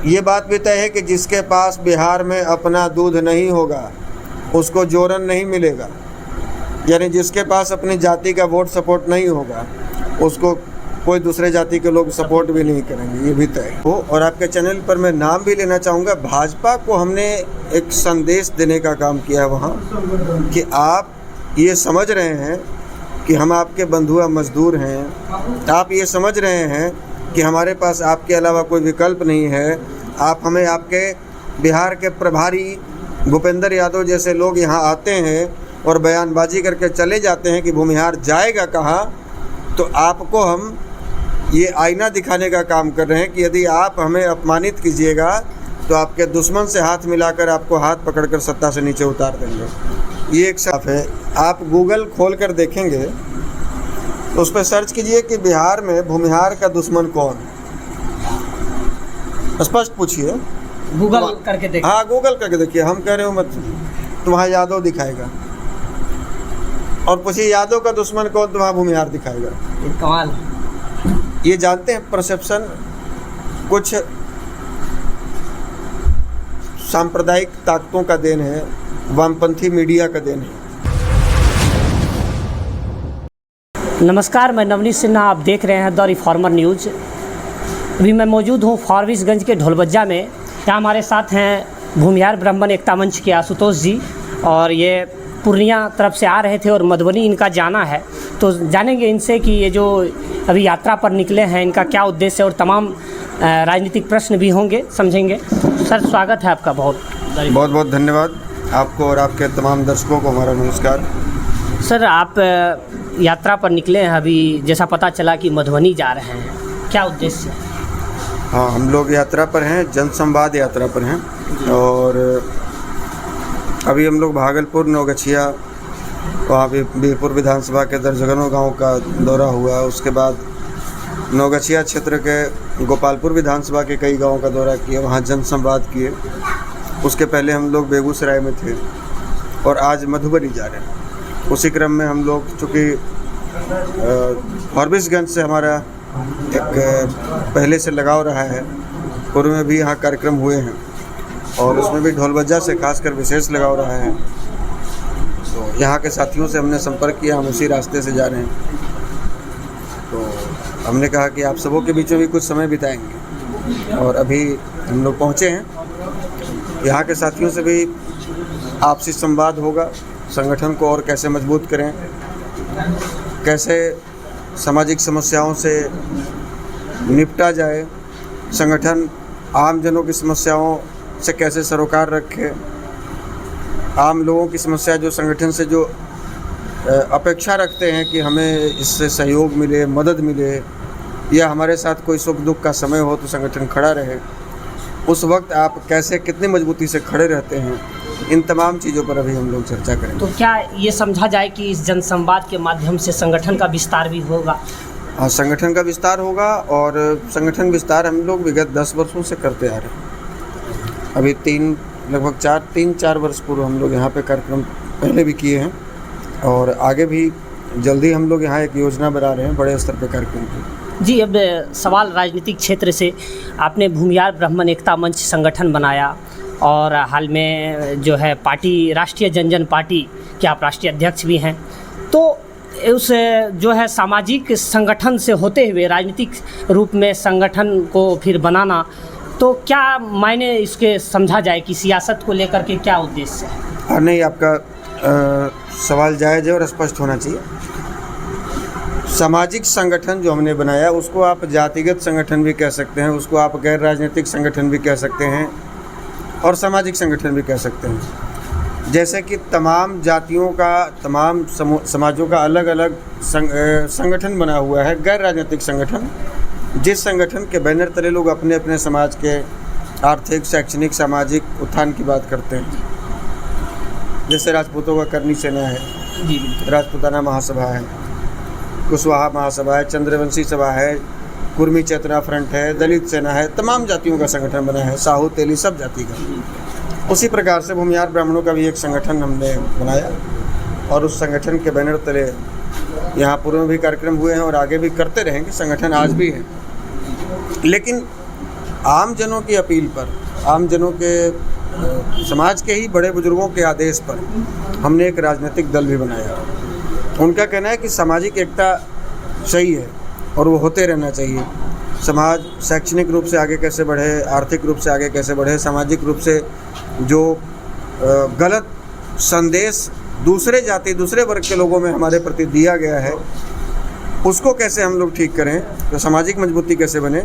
ये बात भी तय है कि जिसके पास बिहार में अपना दूध नहीं होगा उसको जोरन नहीं मिलेगा, यानी जिसके पास अपनी जाति का वोट सपोर्ट नहीं होगा उसको कोई दूसरे जाति के लोग सपोर्ट भी नहीं करेंगे, ये भी तय हो। और आपके चैनल पर मैं नाम भी लेना चाहूँगा, भाजपा को हमने एक संदेश देने का काम किया है वहाँ कि आप ये समझ रहे हैं कि हम आपके बंधुआ मजदूर हैं, आप ये समझ रहे हैं कि हमारे पास आपके अलावा कोई विकल्प नहीं है, आप हमें आपके बिहार के प्रभारी भूपेंद्र यादव जैसे लोग यहाँ आते हैं और बयानबाजी करके चले जाते हैं कि भूमिहार जाएगा कहाँ, तो आपको हम ये आईना दिखाने का काम कर रहे हैं कि यदि आप हमें अपमानित कीजिएगा तो आपके दुश्मन से हाथ मिलाकर आपको हाथ पकड़कर सत्ता से नीचे उतार देंगे। ये एक साफ है। आप गूगल खोल कर देखेंगे तो उस पर सर्च कीजिए कि बिहार में भूमिहार का दुश्मन कौन, स्पष्ट पूछिए, गूगल करके देखिए। हाँ गूगल करके देखिए, हम कह रहे हो मत, तुम्हारा यादव दिखाएगा, और पूछिए यादव का दुश्मन कौन, तुम्हारा भूमिहार दिखाएगा। कमाल। ये जानते हैं परसेप्शन कुछ सांप्रदायिक ताकतों का देन है, वामपंथी मीडिया का देन है। नमस्कार, मैं नवनीत सिन्हा, आप देख रहे हैं द रिफॉर्मर न्यूज़। अभी मैं मौजूद हूँ फारबिसगंज के ढोलबज्जा में। यहाँ हमारे साथ हैं भूमिहार ब्राह्मण एकता मंच के आशुतोष जी, और ये पूर्णिया तरफ से आ रहे थे और मधुबनी इनका जाना है, तो जानेंगे इनसे कि ये जो अभी यात्रा पर निकले हैं इनका क्या उद्देश्य है, और तमाम राजनीतिक प्रश्न भी होंगे, समझेंगे। सर स्वागत है आपका, बहुत बहुत धन्यवाद आपको और आपके तमाम दर्शकों को हमारा नमस्कार। सर आप यात्रा पर निकले हैं, अभी जैसा पता चला कि मधुबनी जा रहे हैं, क्या उद्देश्य है? हाँ, हम लोग यात्रा पर हैं, जनसंवाद यात्रा पर हैं, और अभी हम लोग भागलपुर नौगछिया, वहाँ भी बीरपुर विधानसभा के दर्जनों गांव का दौरा हुआ। उसके बाद नौगछिया क्षेत्र के गोपालपुर विधानसभा के कई गांवों का दौरा किया, वहाँ जनसंवाद किए। उसके पहले हम लोग बेगूसराय में थे और आज मधुबनी जा रहे हैं। उसी क्रम में हम लोग, चूँकि फारबिसगंज से हमारा एक पहले से लगाव रहा है, पूर्व में भी यहाँ कार्यक्रम हुए हैं और उसमें भी ढोलबज्जा से खासकर विशेष लगाव रहा है, तो यहाँ के साथियों से हमने संपर्क किया, हम उसी रास्ते से जा रहे हैं। तो हमने कहा कि आप सबों के बीच में भी कुछ समय बिताएंगे, और अभी हम लोग पहुँचे हैं। यहाँ के साथियों से भी आपसी संवाद होगा, संगठन को और कैसे मजबूत करें, कैसे सामाजिक समस्याओं से निपटा जाए, संगठन आम जनों की समस्याओं से कैसे सरोकार रखे, आम लोगों की समस्या जो संगठन से जो अपेक्षा रखते हैं कि हमें इससे सहयोग मिले, मदद मिले, या हमारे साथ कोई सुख दुख का समय हो तो संगठन खड़ा रहे, उस वक्त आप कैसे कितनी मजबूती से खड़े रहते हैं, इन तमाम चीज़ों पर अभी हम लोग चर्चा करेंगे। तो क्या ये समझा जाए कि इस जनसंवाद के माध्यम से संगठन का विस्तार भी होगा? हाँ, संगठन का विस्तार होगा, और संगठन विस्तार हम लोग विगत 10 वर्षों से करते आ रहे हैं। अभी लगभग 3-4 वर्ष पूर्व हम लोग यहाँ पे कार्यक्रम पहले भी किए हैं, और आगे भी जल्दी हम लोग यहाँ एक योजना बना रहे हैं बड़े स्तर पे कार्यक्रम की। जी, अब सवाल राजनीतिक क्षेत्र से, आपने भूमिहार ब्राह्मण एकता मंच संगठन बनाया, और हाल में जो है पार्टी राष्ट्रीय जनजन पार्टी के आप राष्ट्रीय अध्यक्ष भी हैं, तो उस जो है सामाजिक संगठन से होते हुए राजनीतिक रूप में संगठन को फिर बनाना, तो क्या मायने इसके समझा जाए कि सियासत को लेकर के क्या उद्देश्य है? नहीं, आपका सवाल जायज़ है और स्पष्ट होना चाहिए। सामाजिक संगठन जो हमने बनाया उसको आप जातिगत संगठन भी कह सकते हैं, उसको आप गैर राजनीतिक संगठन भी कह सकते हैं, और सामाजिक संगठन भी कह सकते हैं। जैसे कि तमाम जातियों का, तमाम समाजों का अलग अलग संगठन बना हुआ है, गैर राजनीतिक संगठन, जिस संगठन के बैनर तले लोग अपने अपने समाज के आर्थिक, शैक्षणिक, सामाजिक उत्थान की बात करते हैं। जैसे राजपूतों का करनी सेना है, राजपूताना महासभा है, कुशवाहा महासभा है, चंद्रवंशी सभा है, कुर्मी चेतना फ्रंट है, दलित सेना है, तमाम जातियों का संगठन बना है, साहू तेली सब जाति का। उसी प्रकार से भूमिहार ब्राह्मणों का भी एक संगठन हमने बनाया, और उस संगठन के बैनर तले यहाँ पूर्व में भी कार्यक्रम हुए हैं और आगे भी करते रहेंगे। संगठन आज भी है, लेकिन आम जनों की अपील पर, आम जनों के समाज के ही बड़े बुजुर्गों के आदेश पर हमने एक राजनीतिक दल भी बनाया। उनका कहना है कि सामाजिक एकता सही है और वो होते रहना चाहिए। समाज शैक्षणिक रूप से आगे कैसे बढ़े, आर्थिक रूप से आगे कैसे बढ़े, सामाजिक रूप से जो गलत संदेश दूसरे जाति दूसरे वर्ग के लोगों में हमारे प्रति दिया गया है उसको कैसे हम लोग ठीक करें, तो सामाजिक मजबूती कैसे बने।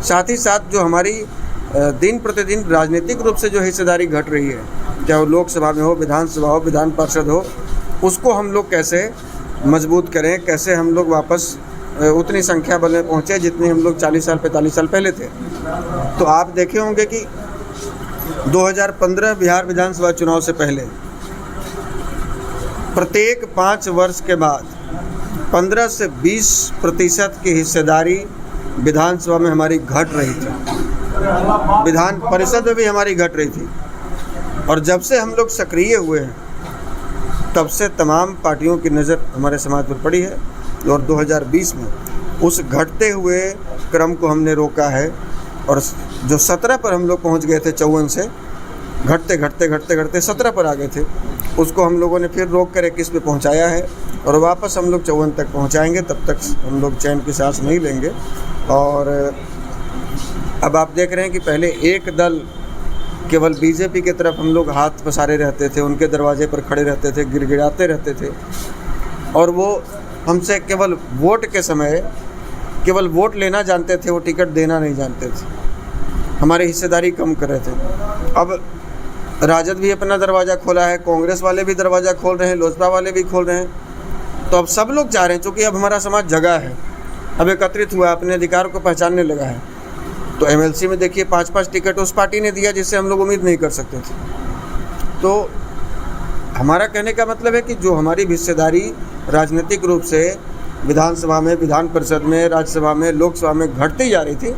साथ ही साथ जो हमारी दिन प्रतिदिन राजनीतिक रूप से जो हिस्सेदारी घट रही है, चाहे वो लोकसभा में हो, विधानसभा हो, विधान पार्षद हो, उसको हम लोग कैसे मजबूत करें, कैसे हम लोग वापस उतनी संख्या बल में पहुँचे जितनी हम लोग 40 साल 45 साल पहले थे। तो आप देखे होंगे कि 2015 बिहार विधानसभा चुनाव से पहले प्रत्येक 5 वर्ष के बाद 15 से 20% की हिस्सेदारी विधानसभा में हमारी घट रही थी, विधान परिषद में भी हमारी घट रही थी। और जब से हम लोग सक्रिय हुए हैं तब से तमाम पार्टियों की नज़र हमारे समाज पर पड़ी है और 2020 में उस घटते हुए क्रम को हमने रोका है और जो 17 पर हम लोग पहुंच गए थे 54 से घटते 17 पर आ गए थे, उसको हम लोगों ने फिर रोक कर 21 पे पहुंचाया है और वापस हम लोग 54 तक पहुंचाएंगे। तब तक हम लोग चैन की सांस नहीं लेंगे। और अब आप देख रहे हैं कि पहले एक दल केवल बीजेपी की तरफ हम लोग हाथ पसारे रहते थे, उनके दरवाजे पर खड़े रहते थे, गिड़गिड़ाते रहते थे और वो हमसे केवल वोट के समय केवल वोट लेना जानते थे, वो टिकट देना नहीं जानते थे, हमारी हिस्सेदारी कम कर रहे थे। अब राजद भी अपना दरवाज़ा खोला है, कांग्रेस वाले भी दरवाज़ा खोल रहे हैं, लोजपा वाले भी खोल रहे हैं। तो अब सब लोग चाह रहे हैं, चूँकि अब हमारा समाज जगह है, अब एकत्रित हुआ, अपने अधिकार को पहचानने लगा है। तो एमएलसी में देखिए 5-5 टिकट उस पार्टी ने दिया जिससे हम लोग उम्मीद नहीं कर सकते थे। तो हमारा कहने का मतलब है कि जो हमारी हिस्सेदारी राजनीतिक रूप से विधानसभा में, विधान परिषद में, राज्यसभा में, लोकसभा में घटती जा रही थी,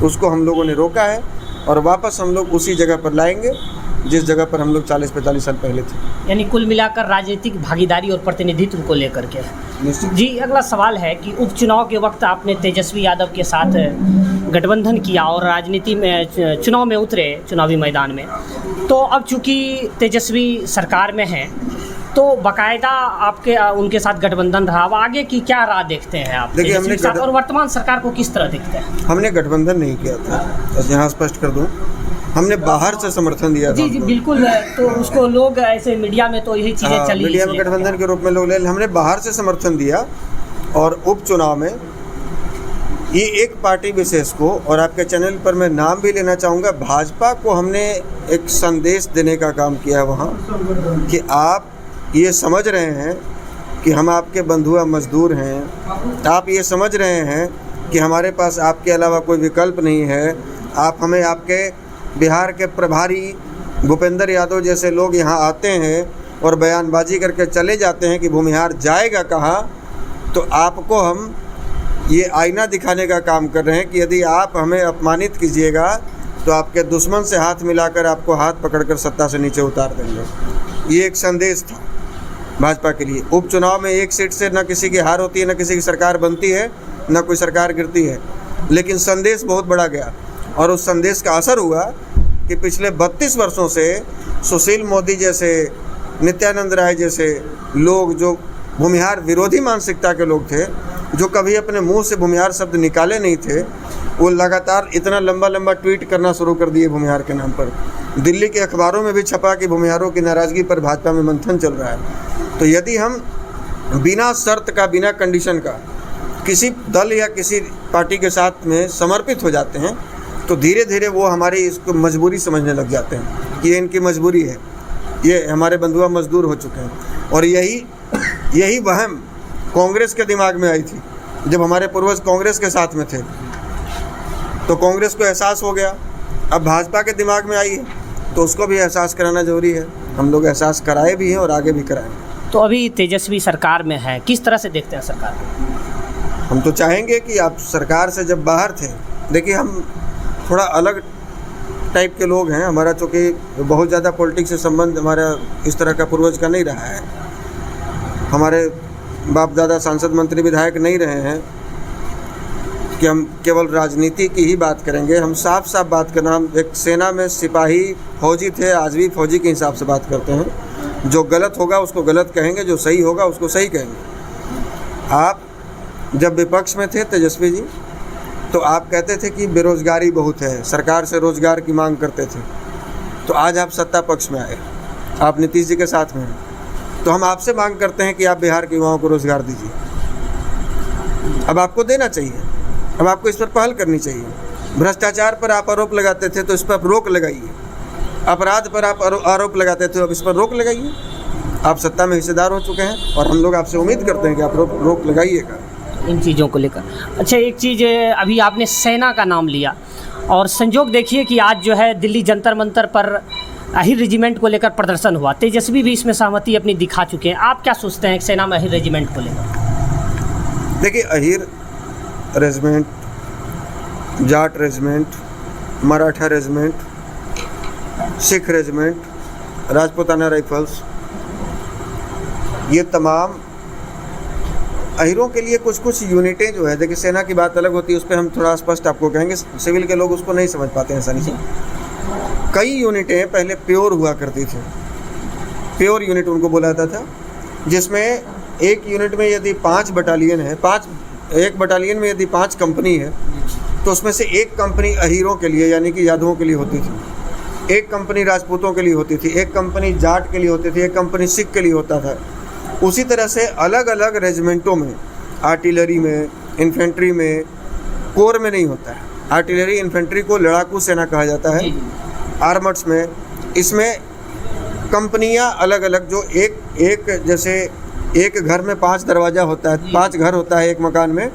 उसको हम लोगों ने रोका है और वापस हम लोग उसी जगह पर लाएंगे जिस जगह पर हम लोग 40-45 साल पहले थे। यानी कुल मिलाकर राजनीतिक भागीदारी और प्रतिनिधित्व को लेकर के। जी, अगला सवाल है कि उपचुनाव के वक्त आपने तेजस्वी यादव के साथ गठबंधन किया और राजनीति में चुनाव में उतरे, चुनावी मैदान में। तो अब चूँकि तेजस्वी सरकार में हैं तो बाकायदा आपके उनके साथ गठबंधन रहा, अब आगे की क्या राह देखते हैं आप? देखिए, हमने साथ और वर्तमान सरकार को किस तरह देखते हैं? हमने गठबंधन नहीं किया था, यहाँ स्पष्ट कर दूँ, हमने बाहर से समर्थन दिया था। जी बिल्कुल। तो उसको लोग ऐसे मीडिया में तो यही चीज़ें चली, मीडिया में गठबंधन के रूप में लोग हमने बाहर से समर्थन दिया और उपचुनाव में ये एक पार्टी विशेष को, और आपके चैनल पर मैं नाम भी लेना चाहूँगा, भाजपा को हमने एक संदेश देने का काम किया वहाँ कि आप ये समझ रहे हैं कि हम आपके बंधुआ मजदूर हैं, आप ये समझ रहे हैं कि हमारे पास आपके अलावा कोई विकल्प नहीं है, आप हमें आपके बिहार के प्रभारी भूपेंद्र यादव जैसे लोग यहाँ आते हैं और बयानबाजी करके चले जाते हैं कि भूमिहार जाएगा कहाँ। तो आपको हम ये आईना दिखाने का काम कर रहे हैं कि यदि आप हमें अपमानित कीजिएगा तो आपके दुश्मन से हाथ मिलाकर आपको हाथ पकड़कर सत्ता से नीचे उतार देंगे। ये एक संदेश था भाजपा के लिए। उपचुनाव में एक सीट से न किसी की हार होती है, न किसी की सरकार बनती है, न कोई सरकार गिरती है, लेकिन संदेश बहुत बड़ा गया और उस संदेश का असर हुआ कि पिछले 32 वर्षों से सुशील मोदी जैसे, नित्यानंद राय जैसे लोग जो भूमिहार विरोधी मानसिकता के लोग थे, जो कभी अपने मुंह से भूमिहार शब्द निकाले नहीं थे, वो लगातार इतना लंबा ट्वीट करना शुरू कर दिए भूमिहार के नाम पर। दिल्ली के अखबारों में भी छपा कि भूमिहारों की नाराज़गी पर भाजपा में मंथन चल रहा है। तो यदि हम बिना शर्त का, बिना कंडीशन का किसी दल या किसी पार्टी के साथ में समर्पित हो जाते हैं तो धीरे धीरे वो हमारी इसको मजबूरी समझने लग जाते हैं कि ये इनकी मजबूरी है, ये हमारे बंधुआ मजदूर हो चुके हैं। और यही वहम कांग्रेस के दिमाग में आई थी जब हमारे पूर्वज कांग्रेस के साथ में थे, तो कांग्रेस को एहसास हो गया। अब भाजपा के दिमाग में आई है तो उसको भी एहसास कराना जरूरी है। हम लोग एहसास कराए भी हैं और आगे भी कराएं। तो अभी तेजस्वी सरकार में है, किस तरह से देखते हैं सरकार को? हम तो चाहेंगे कि आप सरकार से जब बाहर थे, देखिए हम थोड़ा अलग टाइप के लोग हैं, हमारा चूँकि बहुत ज़्यादा पॉलिटिक्स से संबंध हमारा इस तरह का पूर्वज का नहीं रहा है, हमारे बाप दादा सांसद मंत्री विधायक नहीं रहे हैं, कि हम केवल राजनीति की ही बात करेंगे। हम साफ साफ बात करना, हम एक सेना में सिपाही फौजी थे, आज भी फौजी के हिसाब से बात करते हैं। जो गलत होगा उसको गलत कहेंगे, जो सही होगा उसको सही कहेंगे। आप जब विपक्ष में थे तेजस्वी जी, तो आप कहते थे कि बेरोज़गारी बहुत है, सरकार से रोज़गार की मांग करते थे। तो आज आप सत्ता पक्ष में आए, आप नीतीश जी के साथ में हैं, तो हम आपसे मांग करते हैं कि आप बिहार के युवाओं को रोज़गार दीजिए। अब आपको देना चाहिए, अब आपको इस पर पहल करनी चाहिए। भ्रष्टाचार पर आप आरोप लगाते थे तो इस पर रोक लगाइए। अपराध पर आप आरोप लगाते थे, अब इस पर रोक लगाइए। आप सत्ता में हिस्सेदार हो चुके हैं और हम लोग आपसे उम्मीद करते हैं कि आप रोक लगाइएगा इन चीज़ों को लेकर। अच्छा, एक चीज़, अभी आपने सेना का नाम लिया और संजोग देखिए कि आज जो है दिल्ली जंतर मंतर पर अहिर रेजिमेंट को लेकर प्रदर्शन हुआ। तेजस्वी भी इसमें सहमति अपनी दिखा चुके हैं। आप क्या सोचते हैं सेना में अहिर रेजिमेंट को लेकर? देखिए, Ahir regiment, Jat regiment, Maratha regiment, Sikh regiment, Rajputana rifles, ये तमाम अहिरों के लिए कुछ कुछ यूनिटें जो है, देखिए सेना की बात अलग होती है, उस पर हम थोड़ा स्पष्ट आपको कहेंगे, सिविल के लोग उसको नहीं समझ पाते हैं आसानी से। कई यूनिटें पहले प्योर हुआ करती थी, प्योर यूनिट उनको बोला जाता था, जिसमें एक यूनिट में यदि 5 बटालियन है, एक बटालियन में यदि 5 कंपनी है, तो उसमें से एक कंपनी अहीरों के लिए यानी कि यादवों के लिए होती थी, एक कंपनी राजपूतों के लिए होती थी, एक कंपनी जाट के लिए होती थी, एक कंपनी सिख के लिए होता था। उसी तरह से अलग अलग रेजिमेंटों में, आर्टिलरी में, इन्फेंट्री में, कोर में नहीं होता है। आर्टिलरी इन्फेंट्री को लड़ाकू सेना कहा जाता है, आर्मर्स में, इसमें कंपनियां अलग अलग, जो एक जैसे एक घर में 5 दरवाज़ा होता है, 5 घर होता है एक मकान में,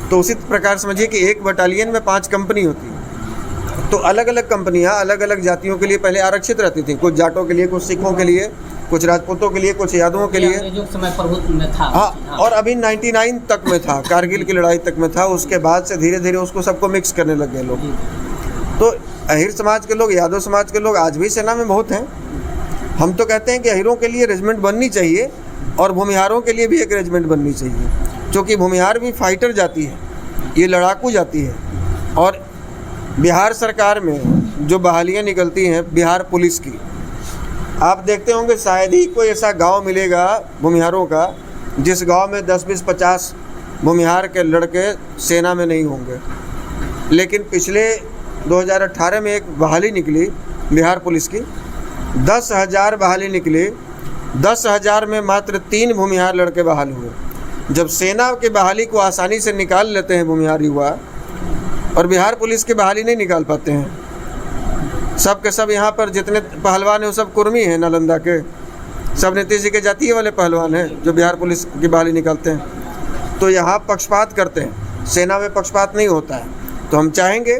तो उसी प्रकार समझिए कि एक बटालियन में 5 कंपनी होती है। तो अलग अलग कंपनियां अलग अलग जातियों के लिए पहले आरक्षित रहती थी, कुछ जाटों के लिए, कुछ सिखों के लिए, कुछ राजपूतों के लिए, कुछ यादवों के लिए, जो समय प्रभुत्व में था। हाँ, और अभी 99 तक में था, कारगिल की लड़ाई तक में था। उसके बाद से धीरे धीरे उसको सबको मिक्स करने लग गए लोग। तो अहिर समाज के लोग, यादव समाज के लोग आज भी सेना में बहुत हैं। हम तो कहते हैं कि अहिरों के लिए रेजिमेंट बननी चाहिए और भूमिहारों के लिए भी एक रेजिमेंट बननी चाहिए, क्योंकि भूमिहार भी फाइटर जाती है, ये लड़ाकू जाती है। और बिहार सरकार में जो बहालियाँ निकलती हैं बिहार पुलिस की, आप देखते होंगे शायद ही कोई ऐसा गांव मिलेगा भूमिहारों का जिस गांव में 10, 20, 50 भूमिहार के लड़के सेना में नहीं होंगे। लेकिन पिछले 2018 में एक बहाली निकली बिहार पुलिस की, 10,000 बहाली निकली, 10,000 में मात्र 3 भूमिहार लड़के बहाल हुए। जब सेना की बहाली को आसानी से निकाल लेते हैं भूमिहार युवा, और बिहार पुलिस की बहाली नहीं निकाल पाते हैं, सब के सब यहाँ पर जितने पहलवान हैं वो सब कुर्मी हैं नालंदा के, सब नीतीश जी के जातीय वाले पहलवान हैं जो बिहार पुलिस की बहाली निकालते हैं। तो यहाँ पक्षपात करते हैं, सेना में पक्षपात नहीं होता है। तो हम चाहेंगे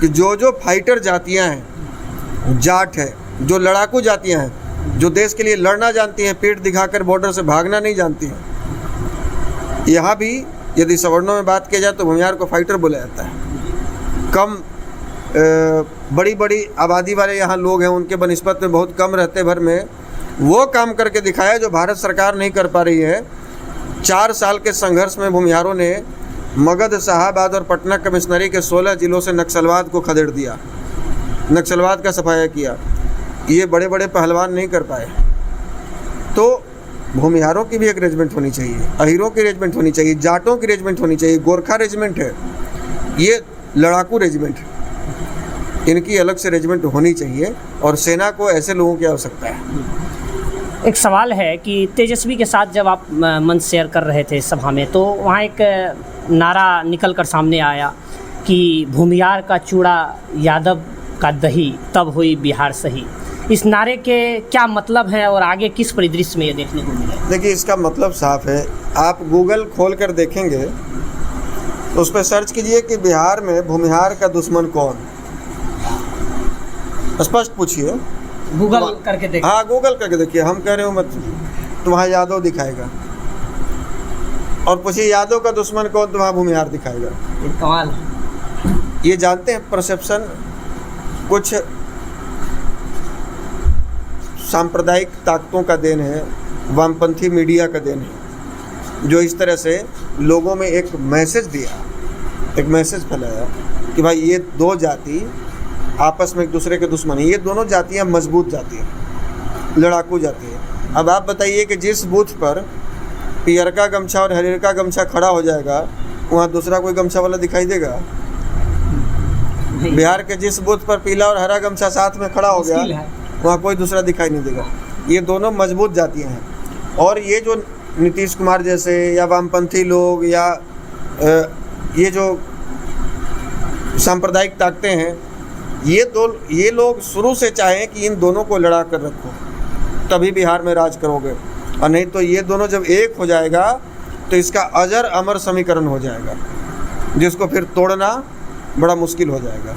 कि जो फाइटर जातियाँ हैं, जाट है, जो लड़ाकू जातियाँ हैं, जो देश के लिए लड़ना जानती हैं, पीठ दिखाकर बॉर्डर से भागना नहीं जानती हैं, यहाँ भी यदि सवर्णों में बात की जाए तो भूमिहार को फाइटर बोला जाता है। कम बड़ी बड़ी आबादी वाले यहाँ लोग हैं, उनके बनिस्बत में बहुत कम रहते भर में वो काम करके दिखाया जो भारत सरकार नहीं कर पा रही है। 4 साल के संघर्ष में भूमिहारों ने मगध, शाहाबाद और पटना कमिश्नरी के 16 जिलों से नक्सलवाद को खदेड़ दिया, नक्सलवाद का सफाया किया। ये बड़े बड़े पहलवान नहीं कर पाए। तो भूमिहारों की भी एक रेजिमेंट होनी चाहिए, अहीरों की रेजिमेंट होनी चाहिए, जाटों की रेजिमेंट होनी चाहिए, गोरखा रेजिमेंट है, ये लड़ाकू रेजिमेंट है, इनकी अलग से रेजिमेंट होनी चाहिए और सेना को ऐसे लोगों की आवश्यकता है। एक सवाल है कि तेजस्वी के साथ जब आप मंच शेयर कर रहे थे सभा में, तो वहाँ एक नारा निकल कर सामने आया कि भूमिहार का चूड़ा, यादव का दही, तब हुई बिहार सही। इस नारे के क्या मतलब हैं और आगे किस परिदृश्य में ये देखने को मिलेगा? देखिए, इसका मतलब साफ है। आप गूगल खोल कर देखेंगे तो उस पर सर्च कीजिए कि बिहार में भूमिहार का दुश्मन कौन, स्पष्ट पूछिए, गूगल करके देखिए। हाँ, गूगल करके देखिए, हम कह रहे हो मत, तो वहाँ यादव दिखाएगा, और पूछिए यादव का दुश्मन कौन, तो वहाँ भूमिहार दिखाएगा। कमाल। ये जानते हैं, परसेप्शन कुछ सांप्रदायिक ताकतों का देन है, वामपंथी मीडिया का देन है, जो इस तरह से लोगों में एक मैसेज दिया एक मैसेज फैलाया कि भाई ये दो जाति आपस में एक दूसरे के दुश्मन है। ये दोनों जातियाँ मजबूत जाति हैं, लड़ाकू जाति है। अब आप बताइए कि जिस बूथ पर पियर का गमछा और हरियर का गमछा खड़ा हो जाएगा, वहाँ दूसरा कोई गमछा वाला दिखाई देगा? बिहार के जिस बूथ पर पीला और हरा गमछा साथ में खड़ा हो गया, वहाँ कोई दूसरा दिखाई नहीं देगा। ये दोनों मजबूत जातियाँ हैं। और ये जो नीतीश कुमार जैसे या वामपंथी लोग या ये जो सांप्रदायिक ताकतें हैं, ये लोग शुरू से चाहें कि इन दोनों को लड़ा कर रखो, तभी बिहार में राज करोगे। और नहीं तो ये दोनों जब एक हो जाएगा तो इसका अजर अमर समीकरण हो जाएगा, जिसको फिर तोड़ना बड़ा मुश्किल हो जाएगा।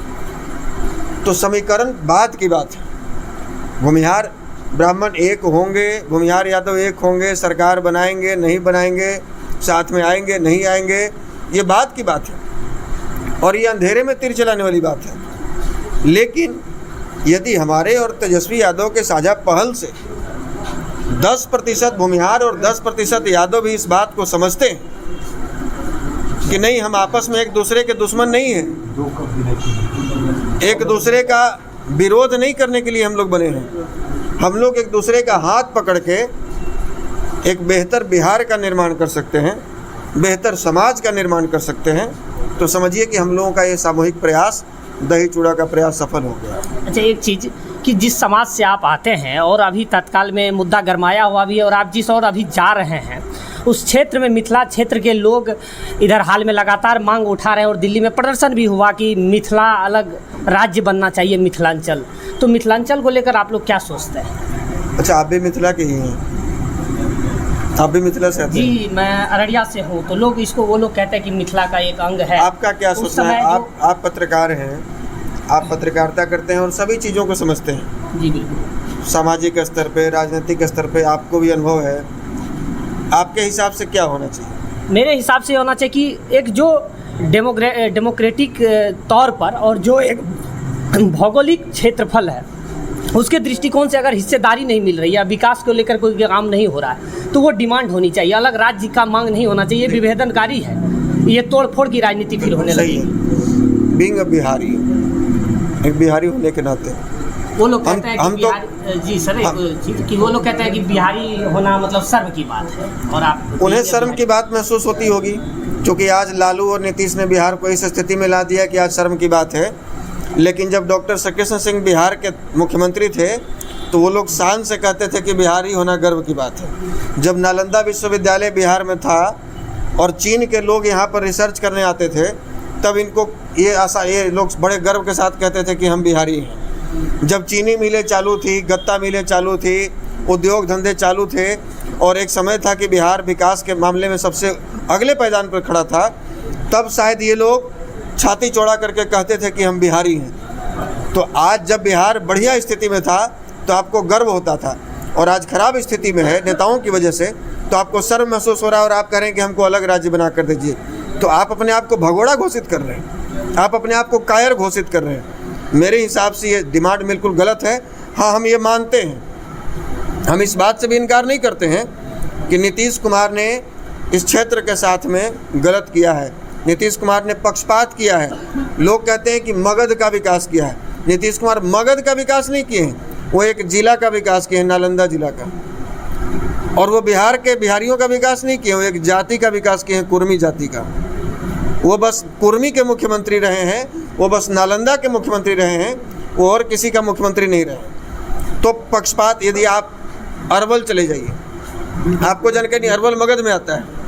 तो समीकरण बाद की बात है। भूमिहार ब्राह्मण एक होंगे, भूमिहार यादव एक होंगे, सरकार बनाएंगे नहीं बनाएंगे, साथ में आएंगे नहीं आएंगे, ये बात की बात है और ये अंधेरे में तीर चलाने वाली बात है। लेकिन यदि हमारे और तेजस्वी यादव के साझा पहल से 10% भूमिहार और 10% यादव भी इस बात को समझते हैं कि नहीं, हम आपस में एक दूसरे के दुश्मन नहीं हैं, एक दूसरे का विरोध नहीं करने के लिए हम लोग बने हैं, हम लोग एक दूसरे का हाथ पकड़ के एक बेहतर बिहार का निर्माण कर सकते हैं, बेहतर समाज का निर्माण कर सकते हैं, तो समझिए कि हम लोगों का ये सामूहिक प्रयास, दही चूड़ा का प्रयास सफल हो गया। अच्छा, एक चीज़ कि जिस समाज से आप आते हैं और अभी तत्काल में मुद्दा गरमाया हुआ भी है और आप जिस और अभी जा रहे हैं उस क्षेत्र में, मिथिला क्षेत्र के लोग इधर हाल में लगातार मांग उठा रहे हैं और दिल्ली में प्रदर्शन भी हुआ कि मिथिला अलग राज्य बनना चाहिए, मिथिलांचल। तो मिथिलांचल को लेकर आप लोग क्या सोचते हैं? अच्छा, आप भी मिथिला के ही हैं? आप भी मिथिला से आते हैं? जी, मैं अररिया से हूँ। तो लोग इसको, वो लोग कहते हैं कि मिथिला का एक अंग है। आपका क्या सोचना है? आप पत्रकार हैं, आप पत्रकारिता करते हैं और सभी चीज़ों को समझते हैं। जी बिल्कुल। सामाजिक स्तर पे, राजनीतिक स्तर पे आपको भी अनुभव है। आपके हिसाब से क्या होना चाहिए? मेरे हिसाब से होना चाहिए कि एक जो डेमोक्रेटिक तौर पर और जो एक भौगोलिक क्षेत्रफल है उसके दृष्टिकोण से अगर हिस्सेदारी नहीं मिल रही है, विकास को लेकर कोई काम नहीं हो रहा है, तो वो डिमांड होनी चाहिए। अलग राज्य का मांग नहीं होना चाहिए। ये विभेदनकारी है, ये तोड़फोड़ की राजनीति फिर होने लगी है। बीइंग अ बिहारी, एक बिहारी होने के नाते वो लोग कहते हैं कि बिहारी, जी सर, कि वो लोग कहते हैं कि बिहारी होना मतलब शर्म की बात है, और आप उन्हें शर्म की बात महसूस होती होगी, क्योंकि आज लालू और नीतीश ने बिहार को इस स्थिति में ला दिया कि आज शर्म की बात है। लेकिन जब डॉक्टर शक्तिसिंह सिंह बिहार के मुख्यमंत्री थे तो वो लोग शान से कहते थे कि बिहारी होना गर्व की बात है। जब नालंदा विश्वविद्यालय बिहार में था और चीन के लोग यहाँ पर रिसर्च करने आते थे, तब इनको ये लोग बड़े गर्व के साथ कहते थे कि हम बिहारी हैं। जब चीनी मिलें चालू थी, गत्ता मिलें चालू थी, उद्योग धंधे चालू थे और एक समय था कि बिहार विकास के मामले में सबसे अगले पायदान पर खड़ा था, तब शायद ये लोग छाती चौड़ा करके कहते थे कि हम बिहारी हैं। तो आज जब बिहार बढ़िया स्थिति में था तो आपको गर्व होता था, और आज खराब स्थिति में है नेताओं की वजह से, तो आपको शर्म महसूस हो रहा है और आप कह रहे हैं कि हमको अलग राज्य बना कर दीजिए। तो आप अपने आप को भगोड़ा घोषित कर रहे हैं, आप अपने आप को कायर घोषित कर रहे हैं। मेरे हिसाब से ये डिमांड बिल्कुल गलत है। हाँ, हम ये मानते हैं, हम इस बात से भी इनकार नहीं करते हैं कि नीतीश कुमार ने इस क्षेत्र के साथ में गलत किया है, नीतीश कुमार ने पक्षपात किया है। लोग कहते हैं कि मगध का विकास किया है। नीतीश कुमार मगध का विकास नहीं किए हैं, वो एक जिला का विकास किए हैं, नालंदा जिला का। और वो बिहार के बिहारियों का विकास नहीं किए, वो एक जाति का विकास किए हैं, कुर्मी जाति का। वो बस कुर्मी के मुख्यमंत्री रहे हैं, वो बस नालंदा के मुख्यमंत्री रहे हैं, वो और किसी का मुख्यमंत्री नहीं रहे। तो पक्षपात, यदि आप अरवल चले जाइए, आपको जानकारी नहीं, अरवल मगध में आता है।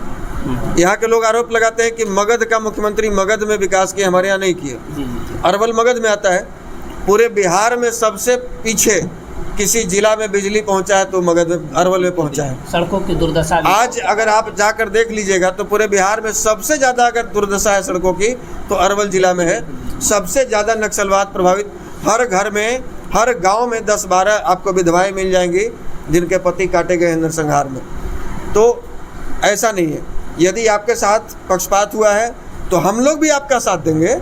यहाँ के लोग आरोप लगाते हैं कि मगध का मुख्यमंत्री मगध में विकास किए, हमारे यहाँ नहीं किए। अरवल मगध में आता है। पूरे बिहार में सबसे पीछे किसी जिला में बिजली पहुंचा है तो मगध में, अरवल में पहुंचा है। सड़कों की दुर्दशा आज अगर आप जाकर देख लीजिएगा तो पूरे बिहार में सबसे ज़्यादा अगर दुर्दशा है सड़कों की तो अरवल जिला में है। सबसे ज़्यादा नक्सलवाद प्रभावित, हर घर में, हर गाँव में 10-12 आपको विधवाएँ मिल जाएंगी जिनके पति काटे गए हैं नरसंहार में। तो ऐसा नहीं है। यदि आपके साथ पक्षपात हुआ है तो हम लोग भी आपका साथ देंगे।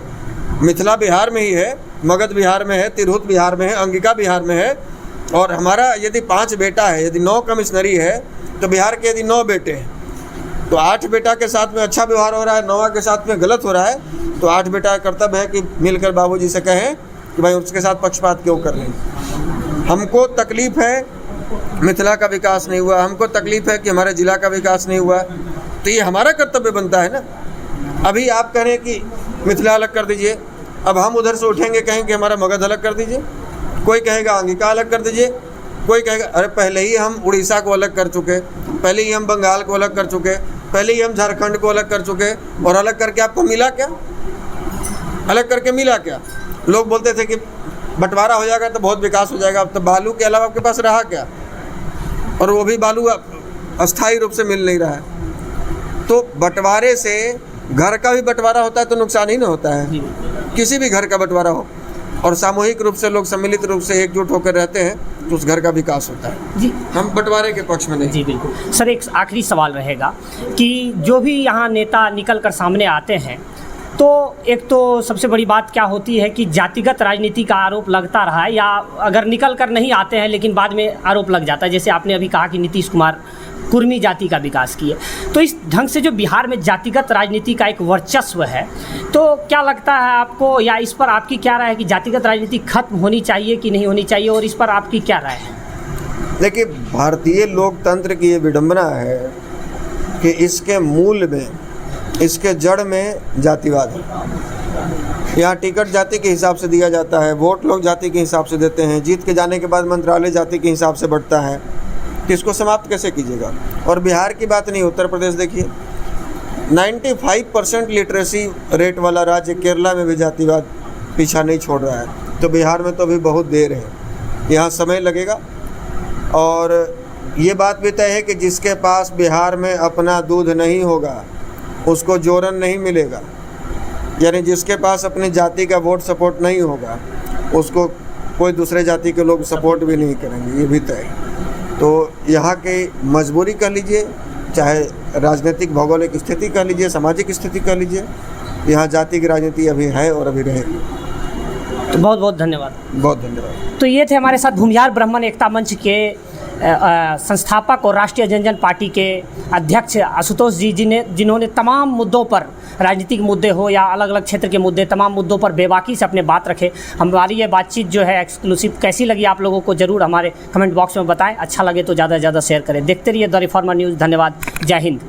मिथिला बिहार में ही है, मगध बिहार में है, तिरहुत बिहार में है, अंगिका बिहार में है। और हमारा यदि 5 बेटा है, यदि 9 कमिश्नरी है तो बिहार के यदि 9 बेटे हैं तो 8 बेटा के साथ में अच्छा व्यवहार हो रहा है, 9वां के साथ में गलत हो रहा है, तो 8 बेटा का कर्तव्य है कि मिलकर बाबूजी से कहें कि भाई उसके साथ पक्षपात क्यों कर रहे हैं। हमको तकलीफ़ है मिथिला का विकास नहीं हुआ, हमको तकलीफ़ है कि हमारे ज़िला का विकास नहीं हुआ, तो ये हमारा कर्तव्य बनता है ना। अभी आप कह रहे हैं कि मिथिला अलग कर दीजिए, अब हम उधर से उठेंगे कहें कि हमारा मगध अलग कर दीजिए, कोई कहेगा अंगिका अलग कर दीजिए, कोई कहेगा अरे पहले ही हम उड़ीसा को अलग कर चुके, पहले ही हम बंगाल को अलग कर चुके, पहले ही हम झारखंड को अलग कर चुके, और अलग करके आपको मिला क्या? अलग करके मिला क्या? लोग बोलते थे कि बंटवारा हो जाएगा तो बहुत विकास हो जाएगा, अब तो बालू के अलावा आपके पास रहा क्या? और वो भी बालू अस्थायी रूप से मिल नहीं रहा है। तो बंटवारे से घर का भी बंटवारा होता है तो नुकसान ही ना होता है, किसी भी घर का बंटवारा हो, और सामूहिक रूप से लोग सम्मिलित रूप से एकजुट होकर रहते हैं तो उस घर का विकास होता है जी। हम बंटवारे के पक्ष में नहीं। जी बिल्कुल सर, एक आखिरी सवाल रहेगा कि जो भी यहाँ नेता निकल कर सामने आते हैं, तो एक तो सबसे बड़ी बात क्या होती है कि जातिगत राजनीति का आरोप लगता रहा है, या अगर निकल कर नहीं आते हैं लेकिन बाद में आरोप लग जाता है, जैसे आपने अभी कहा कि नीतीश कुमार कुर्मी जाति का विकास किए। तो इस ढंग से जो बिहार में जातिगत राजनीति का एक वर्चस्व है, तो क्या लगता है आपको, या इस पर आपकी क्या राय है कि जातिगत राजनीति खत्म होनी चाहिए कि नहीं होनी चाहिए, और इस पर आपकी क्या राय है? देखिए, भारतीय लोकतंत्र की ये विडंबना है कि इसके मूल में, इसके जड़ में जातिवाद है। यहाँ टिकट जाति के हिसाब से दिया जाता है, वोट लोग जाति के हिसाब से देते हैं, जीत के जाने के बाद मंत्रालय जाति के हिसाब से बढ़ता है, तो इसको समाप्त कैसे कीजिएगा? और बिहार की बात नहीं, उत्तर प्रदेश देखिए, 95% लिटरेसी रेट वाला राज्य, केरला में भी जातिवाद पीछा नहीं छोड़ रहा है। तो बिहार में तो अभी बहुत देर है, यहाँ समय लगेगा। और ये बात भी तय है कि जिसके पास बिहार में अपना दूध नहीं होगा उसको जोरन नहीं मिलेगा, यानी जिसके पास अपनी जाति का वोट सपोर्ट नहीं होगा उसको कोई दूसरे जाति के लोग सपोर्ट भी नहीं करेंगे, ये भी तय है। तो यहाँ की मजबूरी कह लीजिए, चाहे राजनीतिक भौगोलिक स्थिति कह लीजिए, सामाजिक स्थिति कह लीजिए, यहाँ जाति की राजनीति अभी है और अभी रहेगी। तो बहुत बहुत धन्यवाद। बहुत धन्यवाद। तो ये थे हमारे साथ भूमिहार ब्राह्मण एकता मंच के संस्थापक और राष्ट्रीय जनजन पार्टी के अध्यक्ष आशुतोष जी, जिन्होंने तमाम मुद्दों पर, राजनीतिक मुद्दे हो या अलग अलग क्षेत्र के मुद्दे, तमाम मुद्दों पर बेबाकी से अपने बात रखे। हमारी ये बातचीत जो है एक्सक्लूसिव कैसी लगी आप लोगों को ज़रूर हमारे कमेंट बॉक्स में बताएं। अच्छा लगे तो ज़्यादा से ज़्यादा शेयर करें। देखते रहिए द रिफॉर्मर न्यूज़। धन्यवाद। जय हिंद।